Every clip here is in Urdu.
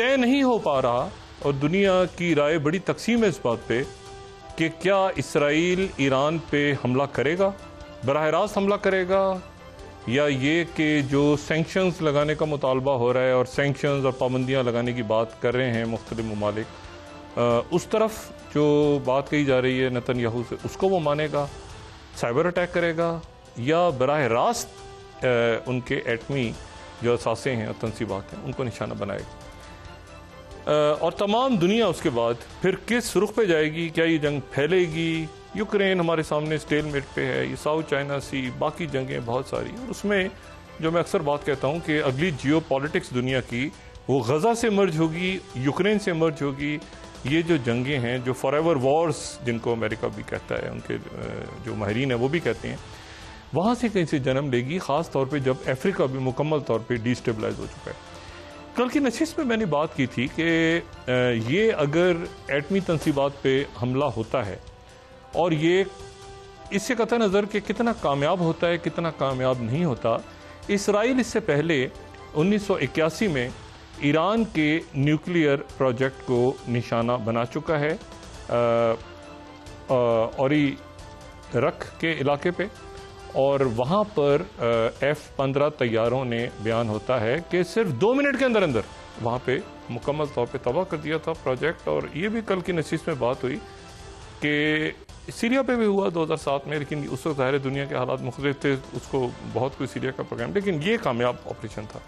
طے نہیں ہو پا رہا اور دنیا کی رائے بڑی تقسیم ہے اس بات پہ کہ کیا اسرائیل ایران پہ حملہ کرے گا، براہ راست حملہ کرے گا، یا یہ کہ جو سینکشنز لگانے کا مطالبہ ہو رہا ہے اور سینکشنز اور پابندیاں لگانے کی بات کر رہے ہیں مختلف ممالک، اس طرف جو بات کہی جا رہی ہے نتن یاہو سے اس کو وہ مانے گا، سائبر اٹیک کرے گا، یا براہ راست ان کے ایٹمی جو اثاثے ہیں اور تنصیبات ہیں ان کو نشانہ بنائے گا. اور تمام دنیا اس کے بعد پھر کس رخ پہ جائے گی؟ کیا یہ جنگ پھیلے گی؟ یوکرین ہمارے سامنے سٹیل میٹ پہ ہے، یہ ساؤتھ چائنا سی، باقی جنگیں بہت ساری، اور اس میں جو میں اکثر بات کہتا ہوں کہ اگلی جیو پالیٹکس دنیا کی وہ غزہ سے مرج ہوگی، یوکرین سے مرج ہوگی. یہ جو جنگیں ہیں جو فار ایور وارز جن کو امریکہ بھی کہتا ہے، ان کے جو ماہرین ہیں وہ بھی کہتے ہیں، وہاں سے کہیں سے جنم لے گی، خاص طور پہ جب افریقہ بھی مکمل طور پہ ڈی اسٹیبلائز ہو چکا ہے. کل کی نشست میں نے بات کی تھی کہ یہ اگر ایٹمی تنصیبات پہ حملہ ہوتا ہے اور یہ اس سے قطع نظر کہ کتنا کامیاب ہوتا ہے کتنا کامیاب نہیں ہوتا، اسرائیل اس سے پہلے 1981 میں ایران کے نیوکلیئر پروجیکٹ کو نشانہ بنا چکا ہے اوری رکھ کے علاقے پہ، اور وہاں پر F-15 طیاروں نے بیان ہوتا ہے کہ صرف 2 منٹ کے اندر اندر وہاں پہ مکمل طور پہ تباہ کر دیا تھا پروجیکٹ. اور یہ بھی کل کی نشست میں بات ہوئی کہ سیریا پہ بھی ہوا 2007 میں، لیکن اس وقت ظاہر دنیا کے حالات مختلف تھے، اس کو بہت کوئی سیریا کا پروگرام، لیکن یہ کامیاب آپریشن تھا.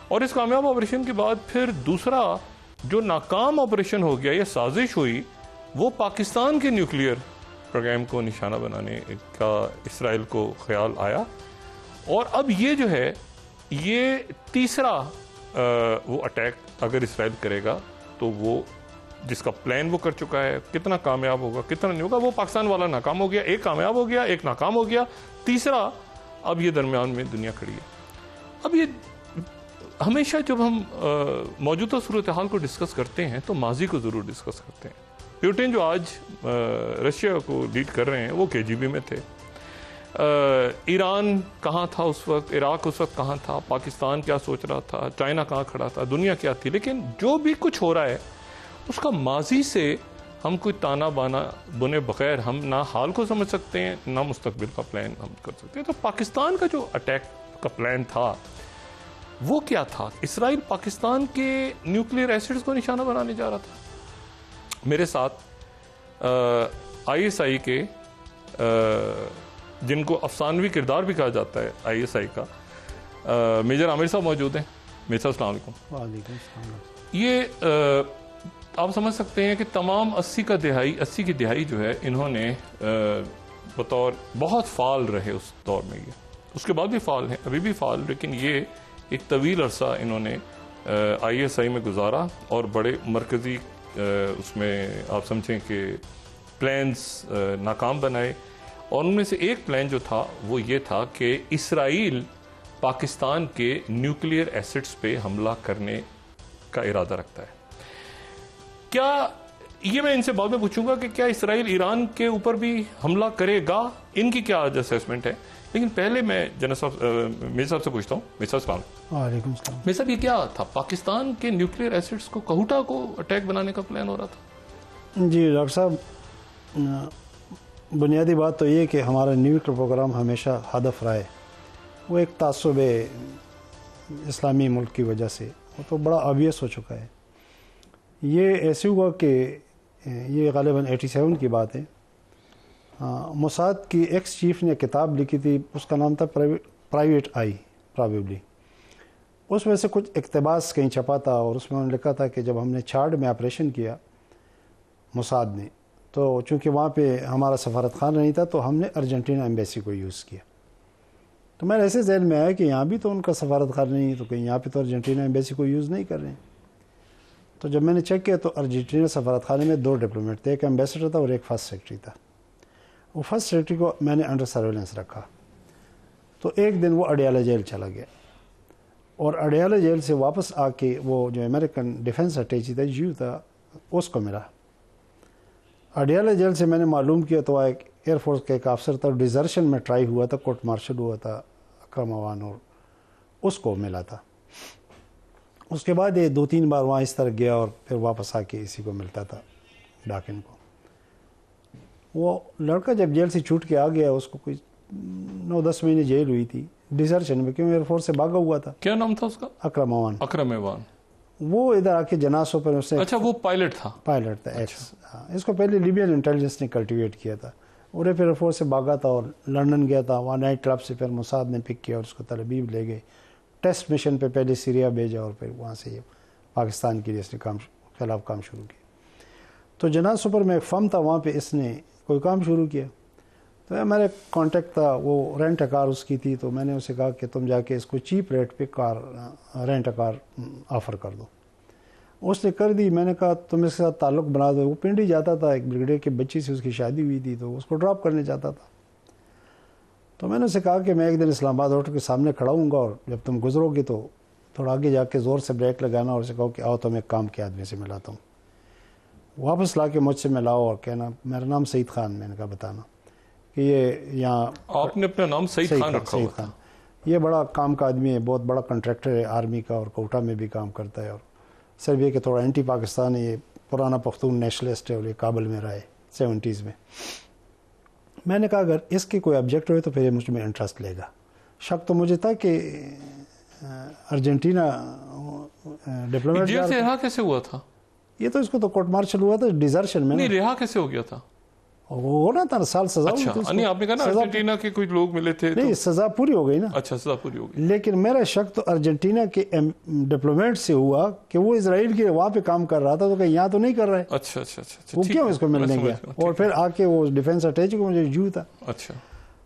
اور اس کامیاب آپریشن کے بعد پھر دوسرا جو ناکام آپریشن ہو گیا، یہ سازش ہوئی، وہ پاکستان کے نیوکلیئر پروگرام کو نشانہ بنانے کا اسرائیل کو خیال آیا. اور اب یہ جو ہے یہ تیسرا وہ اٹیک اگر اسرائیل کرے گا تو وہ جس کا پلان وہ کر چکا ہے، کتنا کامیاب ہوگا کتنا نہیں ہوگا، وہ پاکستان والا ناکام ہو گیا، ایک کامیاب ہو گیا ایک ناکام ہو گیا، تیسرا اب یہ درمیان میں دنیا کھڑی ہے. اب یہ ہمیشہ جب ہم موجودہ صورتحال کو ڈسکس کرتے ہیں تو ماضی کو ضرور ڈسکس کرتے ہیں. پیوٹن جو آج رشیا کو لیڈ کر رہے ہیں وہ KGB میں تھے. ایران کہاں تھا اس وقت، عراق اس وقت کہاں تھا، پاکستان کیا سوچ رہا تھا، چائنا کہاں کھڑا تھا، دنیا کیا تھی. لیکن جو بھی کچھ ہو رہا ہے اس کا ماضی سے ہم کوئی تانا بانا بنے بغیر ہم نہ حال کو سمجھ سکتے ہیں نہ مستقبل کا پلان ہم کر سکتے ہیں. تو پاکستان کا جو اٹیک کا پلان تھا وہ کیا تھا؟ اسرائیل پاکستان کے نیوکلیئر ایسڈز کو نشانہ بنانے جا رہا تھا. میرے ساتھ ISI کے جن کو افسانوی کردار بھی کہا جاتا ہے ISI کا، میجر عامر صاحب موجود ہیں. میجر صاحب السلام علیکم. وعلیکم السلام. یہ آپ سمجھ سکتے ہیں کہ تمام 80 کی دہائی جو ہے انہوں نے بطور بہت فعال رہے اس دور میں، یہ اس کے بعد بھی فعال ہیں، ابھی بھی فعال، لیکن یہ ایک طویل عرصہ انہوں نے ISI میں گزارا اور بڑے مرکزی اس میں آپ سمجھیں کہ پلانز ناکام بنائے. اور ان میں سے ایک پلان جو تھا وہ یہ تھا کہ اسرائیل پاکستان کے نیوکلیئر ایسٹس پہ حملہ کرنے کا ارادہ رکھتا ہے. کیا یہ میں ان سے بعد میں پوچھوں گا کہ کیا اسرائیل ایران کے اوپر بھی حملہ کرے گا، ان کی کیا آج اسیسمنٹ ہے، لیکن پہلے میں جنرل صاحب میرے صاحب سے پوچھتا ہوں. میرے صاحب السلام. وعلیکم السلام. میرے صاحب یہ کیا تھا؟ پاکستان کے نیوکلیئر ایسٹس کو کہوٹا کو اٹیک بنانے کا پلان ہو رہا تھا؟ جی ڈاکٹر صاحب، بنیادی بات تو یہ کہ ہمارا نیوکلیئر پروگرام ہمیشہ ہدف رہا ہے، وہ ایک تعصب اسلامی ملک کی وجہ سے وہ تو بڑا آبویس ہو چکا ہے. یہ ایسے ہوا کہ یہ غالباً 87 کی بات ہے. موساد کی ایکس چیف نے کتاب لکھی تھی، اس کا نام تھا پرائیویٹ آئی پرابیبلی. اس میں سے کچھ اقتباس کہیں چھپا تھا اور اس میں انہوں نے لکھا تھا کہ جب ہم نے چھاڑ میں آپریشن کیا موساد نے، تو چونکہ وہاں پہ ہمارا سفارت خانہ نہیں تھا تو ہم نے ارجنٹینا ایمبیسی کو یوز کیا. تو میرے ایسے ذہن میں آیا کہ یہاں بھی تو ان کا سفارت خانہ نہیں ہے، تو کہیں یہاں پہ تو ارجنٹینا ایمبیسی کو یوز نہیں کر رہے ہیں. تو جب میں نے چیک کیا تو ارجنٹینا سفارت خانے میں 2 ڈپلومیٹ تھے، ایک ایمبیسڈر تھا اور ایک فرسٹ سیکرٹری تھا. وہ فرسٹ سیکرٹری کو میں نے انڈر سرویلنس رکھا. تو ایک دن وہ اڈیالہ جیل چلا گیا اور اڈیالہ جیل سے واپس آ کے وہ جو امریکن ڈیفنس اٹیچی تھا تھا اس کو ملا. اڈیالہ جیل سے میں نے معلوم کیا تو ایک ایئر فورس کا ایک افسر تھا، ڈیزرشن میں ٹرائی ہوا تھا، کورٹ مارشل ہوا تھا اکرم اوان، اور اس کو ملا تھا. اس کے بعد یہ 2-3 بار وہاں اس طرح گیا اور پھر واپس آ کے اسی کو ملتا تھا ڈاکن کو. وہ لڑکا جب جیل سے چھوٹ کے آ گیا اس کو کوئی 9-10 مہینے جیل ہوئی تھی ڈیزرشن میں, کیوں ایئر فورس سے بھاگا ہوا تھا. کیا نام تھا اس کا؟ اکرم ایوان. اکرم ایوان. وہ ادھر آ کے جناسوں پر اس نے. اچھا وہ پائلٹ تھا. پائلٹ تھا ایکس. اس کو پہلے لیبین انٹیلیجنس نے کلٹیویٹ کیا تھا اور پھر ایئر فورس سے بھاگا تھا اور لنڈن گیا تھا. وہاں نائٹ کلب سے پھر موساد نے پک کیا اور اس کو تل ابیب لے گئے. ٹیسٹ مشن پہ پہلے سیریا بھیجا اور پھر وہاں سے پاکستان کے لیے اس نے خلاف کام شروع کیا. تو جناسوں پر میں ایک فرم تھا وہاں پہ اس نے کوئی کام شروع کیا. تو میرا کانٹیکٹ تھا, وہ رینٹ اے کار اس کی تھی, تو میں نے اسے کہا کہ تم جا کے اس کو چیپ ریٹ پہ رینٹ اے کار آفر کر دو. اس نے کر دی. میں نے کہا تم اس کے ساتھ تعلق بنا دو. وہ پنڈی جاتا تھا, ایک بریگیڈیئر کی بچی سے اس کی شادی ہوئی تھی تو اس کو ڈراپ کرنے جاتا تھا. تو میں نے اسے کہا کہ میں ایک دن اسلام آباد ہوٹل کے سامنے کھڑا ہوں گا اور جب تم گزرو گے تو تھوڑا آگے جا کے زور سے بریک لگانا اور اسے کہو کہ آؤ تم ایک کام کے آدمی سے ملاتا ہوں. واپس لا کے مجھ سے ملاؤ اور کہنا میرا نام سعید خان. میں نے کہا بتانا کہ یہ یہاں آپ نے اپنا نام سعید خان رکھا ہوا تھا. یہ بڑا کام کا آدمی ہے, بہت بڑا کنٹریکٹر ہے آرمی کا اور کوٹا میں بھی کام کرتا ہے, اور صرف یہ کہ تھوڑا اینٹی پاکستان ہے, یہ پرانا پختون نیشنلسٹ ہے اور یہ کابل میں رہا ہے 70s میں. میں نے کہا اگر اس کی کوئی آبجیکٹ ہوئے تو پھر یہ مجھ میں انٹرسٹ لے گا. شک تو مجھے تھا کہ ارجنٹینا ڈپلومیٹ جیل سے رہا کیسے ہوا تھا؟ یہ تو اس کو تو کورٹ مارشل ہوا تھا ڈیزرشن میں. نہیں رہا کیسے ہو گیا تھا؟ وہ ہونا تھا سال سزا. اچھا نہیں آپ نے کہا نا ارجنٹینا کے کچھ لوگ ملے تھے. نہیں سزا پوری ہو گئی نا. اچھا سزا پوری ہو گئی. لیکن میرا شک تو ارجنٹینا کے ڈپلومیٹ سے ہوا کہ وہ اسرائیل کے وہاں پہ کام کر رہا تھا تو کہ یہاں تو نہیں کر رہا ہے. اچھا اچھا اچھا. وہ کیوں اس کو ملنے گیا اور پھر آ کے وہ ڈیفینس اٹیچ کو مجھے جو تھا. اچھا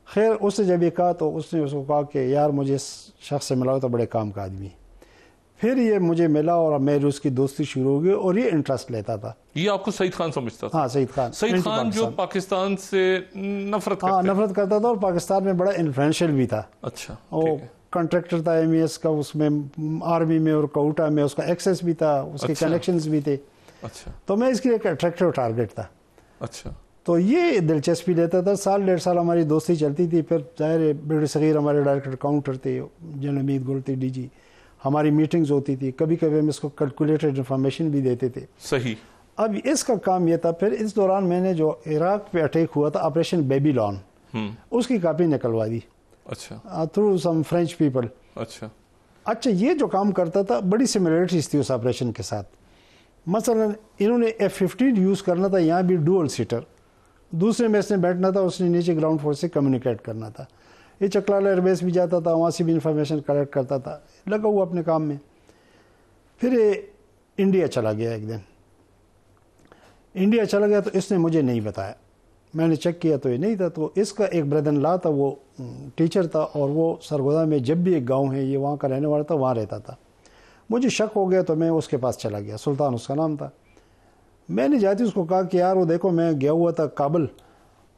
خیر اس نے جب یہ کہا تو اس نے اس کو کہا کہ یار مجھے اس شخص سے ملا تو بڑے کام کا آدمی. پھر یہ مجھے ملا اور میری اس کی دوستی شروع ہو گئی اور یہ انٹرسٹ لیتا تھا. یہ آپ کو سعید خان سمجھتا تھا؟ ہاں سعید خان. سعید خان جو پاکستان سے نفرت کرتا ہاں نفرت کرتا تھا اور پاکستان میں بڑا انفلوئنشل بھی تھا. اچھا وہ کنٹریکٹر تھا ایم ای ایس کا, اس میں آرمی میں اور کوٹا میں اس کا ایکسیس بھی تھا, اس کے کنیکشنز بھی تھے. اچھا تو میں اس کے لیے ایک اٹریکٹیو ٹارگیٹ تھا. اچھا تو یہ دلچسپی لیتا تھا. 1.5 سال ہماری دوستی چلتی تھی. پھر ظاہر ہے بڑے صغیر ہمارے ڈائریکٹر کاؤنٹر تھے, جنرل امید گل تھے ڈی جی. ہماری میٹنگز ہوتی تھی, کبھی کبھی ہم اس کو کیلکولیٹڈ انفارمیشن بھی دیتے تھے. صحیح. اب اس کا کام یہ تھا. پھر اس دوران میں نے جو عراق پہ اٹیک ہوا تھا آپریشن بیبی لون, اس کی کاپی نکلوا دی. اچھا تھرو سم فرینچ پیپل. اچھا اچھا یہ جو کام کرتا تھا بڑی سملیرٹیز تھی اس آپریشن کے ساتھ. مثلا انہوں نے F-15 یوز کرنا تھا یہاں بھی ڈوئل سیٹر, دوسرے میں اس نے بیٹھنا تھا, اس نے نیچے گراؤنڈ فورس سے کمیونیکیٹ کرنا تھا. یہ چکلالہ ایئر بیس بھی جاتا تھا, وہاں سے بھی انفارمیشن کلیکٹ کرتا تھا, لگا ہوا اپنے کام میں. پھر یہ انڈیا چلا گیا. ایک دن انڈیا چلا گیا تو اس نے مجھے نہیں بتایا. میں نے چیک کیا تو یہ نہیں تھا. تو اس کا ایک بردر ان لا تھا, وہ ٹیچر تھا اور وہ سرگودا میں جب بھی ایک گاؤں ہے یہ وہاں کا رہنے والا تھا, وہاں رہتا تھا. مجھے شک ہو گیا تو میں اس کے پاس چلا گیا. سلطان اس کا نام تھا. میں نے جاتی اس کو کہا کہ یار وہ دیکھو میں گیا ہوا تھا کابل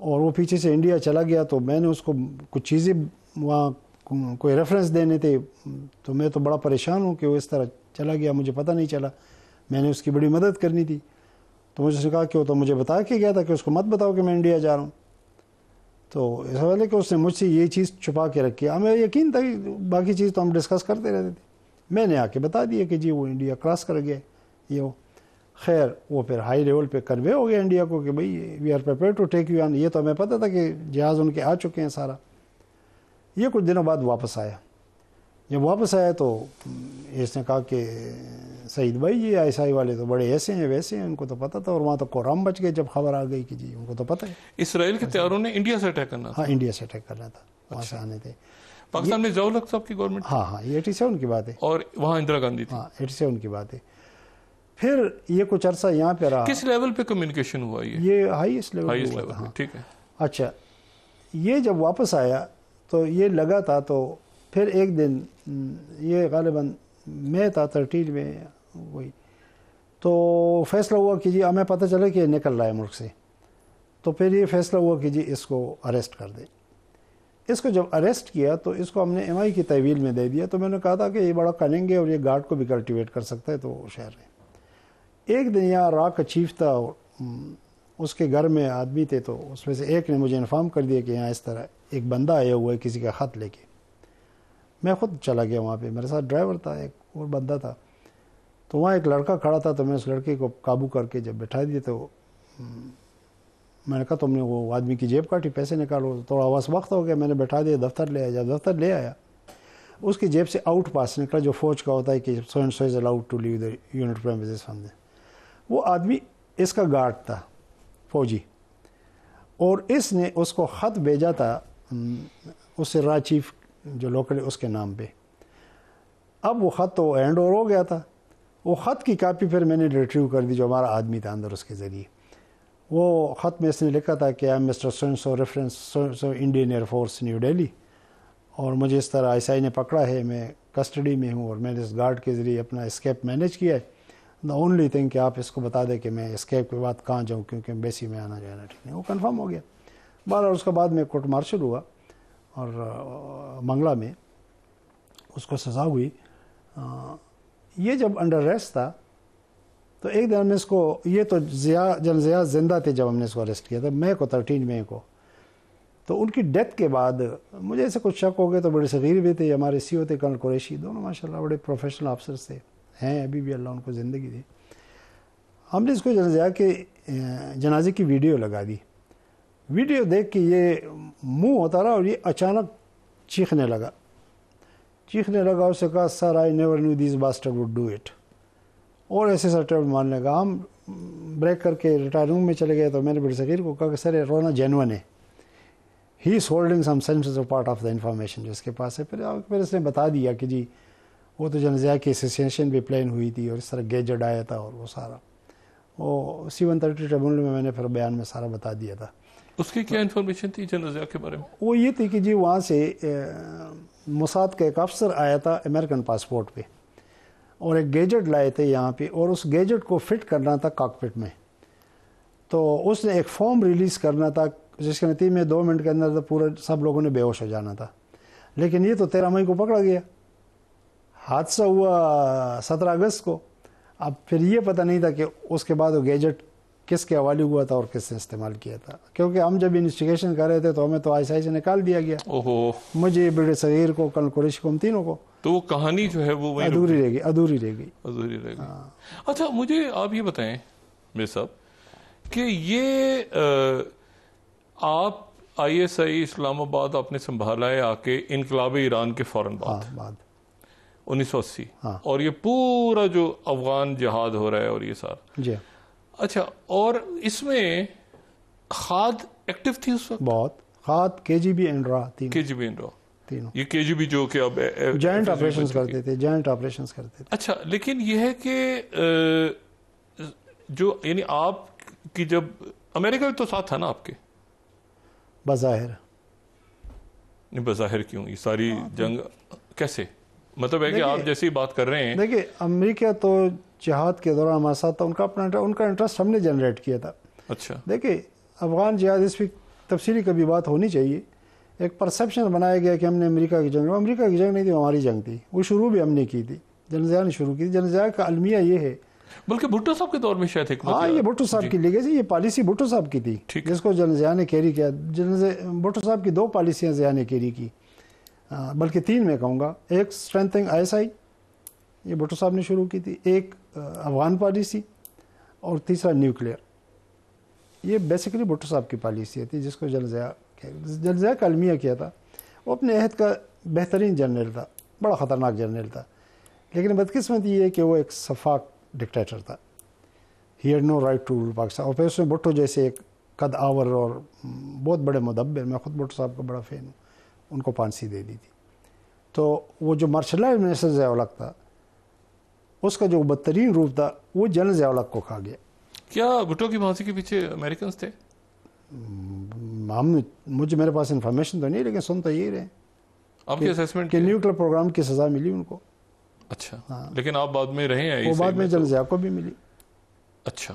اور وہ پیچھے سے انڈیا چلا گیا, تو میں نے اس کو کچھ چیزیں وہاں کوئی ریفرنس دینے تھے, تو میں تو بڑا پریشان ہوں کہ وہ اس طرح چلا گیا, مجھے پتہ نہیں چلا. میں نے اس کی بڑی مدد کرنی تھی. تو مجھے سے کہا کہ وہ تو مجھے بتا کے گیا تھا کہ اس کو مت بتاؤ کہ میں انڈیا جا رہا ہوں. تو اس حوالے کہ اس نے مجھ سے یہ چیز چھپا کے رکھی. ہمیں یقین تھا کہ باقی چیز تو ہم ڈسکس کرتے رہتے تھے. میں نے آ کے بتا دیا کہ جی وہ انڈیا کراس کر گیا یہ وہ. خیر وہ پھر ہائی لیول پہ کنوے ہو گیا انڈیا کو کہ بھئی we are prepared to take you on. یہ تو ہمیں پتہ تھا کہ جہاز ان کے آ چکے ہیں سارا. یہ کچھ دنوں بعد واپس آیا. جب واپس آیا تو اس نے کہا کہ سعید بھائی یہ ISI والے تو بڑے ایسے ہیں ویسے ہیں, ان کو تو پتہ تھا. اور وہاں تو قرآن بچ گئے جب خبر آ گئی کہ جی ان کو تو پتہ ہے. اسرائیل کے طیاروں نے انڈیا سے اٹیک کرنا تھا؟ ہاں انڈیا سے اٹیک کرنا تھا, وہاں سے آنے تھے. پاکستان میں ضیاء الحق صاحب کی گورنمنٹ. ہاں یہ 87 کی بات ہے. اور وہاں اندرا گاندھی تھی. ہاں 87 کی بات ہے. پھر یہ کچھ عرصہ یہاں پہ رہا. کس لیول پہ کمیونیکیشن ہوا یہ ہائیسٹ لیول پہ؟ ٹھیک ہے. اچھا یہ جب واپس آیا تو یہ لگا تھا. تو پھر ایک دن یہ غالباً میں تھا 13 میں وہی, تو فیصلہ ہوا کہ جی ہمیں پتہ چلا کہ یہ نکل رہا ہے ملک سے. تو پھر یہ فیصلہ ہوا کہ جی اس کو اریسٹ کر دیں. اس کو جب اریسٹ کیا تو اس کو ہم نے MI کی تحویل میں دے دیا. تو میں نے کہا تھا کہ یہ بڑا کننگ ہے اور یہ گارڈ کو بھی کلٹیویٹ کر سکتا ہے, تو شہر ہے. ایک دن یہاں را کا چیف تھا, اس کے گھر میں آدمی تھے, تو اس میں سے ایک نے مجھے انفارم کر دیا کہ یہاں اس طرح ایک بندہ آیا ہوا ہے کسی کا خط لے کے. میں خود چلا گیا وہاں پہ, میرے ساتھ ڈرائیور تھا, ایک اور بندہ تھا. تو وہاں ایک لڑکا کھڑا تھا، تو میں اس لڑکے کو قابو کر کے جب بٹھا دیے تو میں نے کہا تم نے وہ آدمی کی جیب کاٹی، پیسے نکالو. تھوڑا وقت ہو گیا، میں نے بٹھا دیا، دفتر لے آیا. جب دفتر لے آیا اس کی جیب سے آؤٹ پاس نکلا جو فوج کا ہوتا ہے کہ so and so is allowed to leave the unit premises from there. وہ آدمی اس کا گارڈ تھا، فوجی، اور اس نے اس کو خط بھیجا تھا اس سے را چیف جو لوکل ہے اس کے نام پہ. اب وہ خط تو ہینڈ اوور ہو گیا تھا. وہ خط کی کاپی پھر میں نے ریٹریو کر دی جو ہمارا آدمی تھا اندر اس کے ذریعے. وہ خط میں اس نے لکھا تھا کہ I am Mr so and so reference so Indian Air Force New Delhi, اور مجھے اس طرح آئی ایس آئی نے پکڑا ہے، میں کسٹڈی میں ہوں اور میں نے اس گارڈ کے ذریعے اپنا اسکیپ مینیج کیا ہے. دا اونلی تھنگ کہ آپ اس کو بتا دیں کہ میں اسکیپ کے بعد کہاں جاؤں، کیونکہ بیسی میں آنا جانا ٹھیک نہیں. وہ کنفرم ہو گیا. بہرحال اس کے بعد میں کورٹ مارشل ہوا اور منگلہ میں اس کو سزا ہوئی. یہ جب انڈر ریسٹ تھا تو ایک دن میں اس کو، یہ تو جنرل ضیاء زندہ تھے جب ہم نے اس کو اریسٹ کیا تھا، مئی کو 13 مئی کو. تو ان کی ڈیتھ کے بعد مجھے ایسے کچھ شک ہو گئے. تو بڑے صغیر بھی تھے، ہمارے سی او تھے کرنل قریشی، دونوں ماشاءاللہ بڑے پروفیشنل آفسرس تھے، ہیں ابھی بھی، اللہ ان کو زندگی دی. ہم نے اس کو جنرل ضیاء کے جنازے کی ویڈیو لگا دی. ویڈیو دیکھ کے یہ منہ ہوتا رہا اور یہ اچانک چیخنے لگا. اسے کہا sir I never knew these bastard would do it, اور ایسے سر ماننے لگا. ہم بریک کر کے ریٹائر روم میں چلے گئے تو میں نے بڑے صغیر کو کہا کہ سر یہ رونا جینون ہے، he is holding some senses part of the information جو اس کے پاس ہے. پھر اس نے بتا دیا کہ جی وہ تو جنرل ضیاء کی اسوسیشن بھی پلان ہوئی تھی اور اس طرح گیجٹ آیا تھا اور وہ سارا وہ C-130 ٹریبونل میں نے پھر بیان میں سارا بتا دیا تھا. اس کی کیا انفارمیشن تھی جنرل ضیاء کے بارے میں؟ وہ یہ تھی کہ جی وہاں سے موساد کا ایک افسر آیا تھا امریکن پاسپورٹ پہ اور ایک گیجٹ لائے تھے یہاں پہ، اور اس گیجٹ کو فٹ کرنا تھا کاکپٹ میں. تو اس نے ایک فارم ریلیز کرنا تھا جس کے نتیجے میں 2 منٹ کے اندر پورے سب لوگوں نے بے ہوش ہو جانا تھا. لیکن یہ تو 13 مئی کو پکڑا گیا. حادثہ ہوا 17 اگست کو. اب پھر یہ پتہ نہیں تھا کہ اس کے بعد وہ گیجٹ کس کے حوالے ہوا تھا اور کس نے استعمال کیا تھا، کیونکہ ہم جب انویسٹیگیشن کر رہے تھے تو ہمیں تو آئی ایس آئی سے نکال دیا گیا. مجھے، بڑے صغیر کو، کرنل قریشی کو، ہم تینوں کو. تو وہ کہانی جو ہے وہ ادھوری رہ گئی. اچھا مجھے آپ یہ بتائیں میرے صاحب کہ یہ آپ آئی ایس آئی اسلام آباد آپ نے سنبھالا ہے آ کے انقلاب ایران کے فوراً بعد 1980، اور یہ پورا جو افغان جہاد ہو رہا ہے اور یہ سارا. جی اچھا، اور اس میں خاد ایکٹیو تھی اس وقت؟ بہت. خاد KGB اینڈ را تینوں. یہ KGB جو کہ اب جوائنٹ آپریشنز کرتے تھے. اچھا، لیکن یہ ہے کہ جو یعنی آپ کی جب امریکہ بھی تو ساتھ تھا نا آپ کے؟ بظاہر نہیں، بظاہر کیوں؟ یہ ساری جنگ کیسے؟ مطلب ہے کہ آپ جیسی بات کر رہے ہیں. دیکھیں امریکہ تو جہاد کے دوران ہمارے ساتھ تھا، ان کا انٹرسٹ ہم نے جنریٹ کیا تھا. اچھا، دیکھیں افغان جہاد اس پہ تفصیلی کبھی بات ہونی چاہیے. ایک پرسیپشن بنایا گیا کہ ہم نے امریکہ کی جنگ، امریکہ کی جنگ نہیں تھی، ہماری جنگ تھی. وہ شروع بھی ہم نے کی تھی، جنرل ضیاء نے شروع کی تھی. جنرل ضیاء کا المیہ یہ ہے، بلکہ بھٹو صاحب کے دور میں شاید ہاں یہ بھٹو صاحب کی لیگیسی، یہ پالیسی بھٹو صاحب کی تھی جس کو جنرل ضیاء نے کیری کیا. بھٹو صاحب کی 2 پالیسیاں ضیاء نے کیری کی، بلکہ 3 میں کہوں گا. ایک اسٹرینتھنگ ISI، یہ بھٹو صاحب نے شروع کی تھی. ایک افغان پالیسی، اور تیسرا نیوکلیئر. یہ بیسیکلی بھٹو صاحب کی پالیسی تھی جس کو جنرل ضیاء کا المیہ کیا تھا. وہ اپنے عہد کا بہترین جنرل تھا، بڑا خطرناک جنرل تھا، لیکن بدقسمتی یہ ہے کہ وہ ایک شفاق ڈکٹیٹر تھا. He had no right to rule Pakistan. اور پھر اس میں بھٹو جیسے ایک قد آور اور بہت بڑے مدبر، میں خود بھٹو صاحب کا بڑا فین ہوں، ان کو پھانسی دے دی تھی. تو وہ جو مارشل لا منسٹر ضیاء الحق تھا، اس کا جو بدترین روپ تھا وہ جنرل ضیاء الحق کو کھا گیا. کیا بھٹو کی پھانسی کے پیچھے امریکنز تھے؟ میرے پاس انفارمیشن تو نہیں، لیکن سن تو یہی رہے آپ کی اسیسمنٹ کہ نیوکلیر پروگرام کی سزا ملی ان کو. اچھا، لیکن آپ بعد میں رہے ہیں؟ وہ بعد میں جنرل ضیاء کو بھی ملی. اچھا.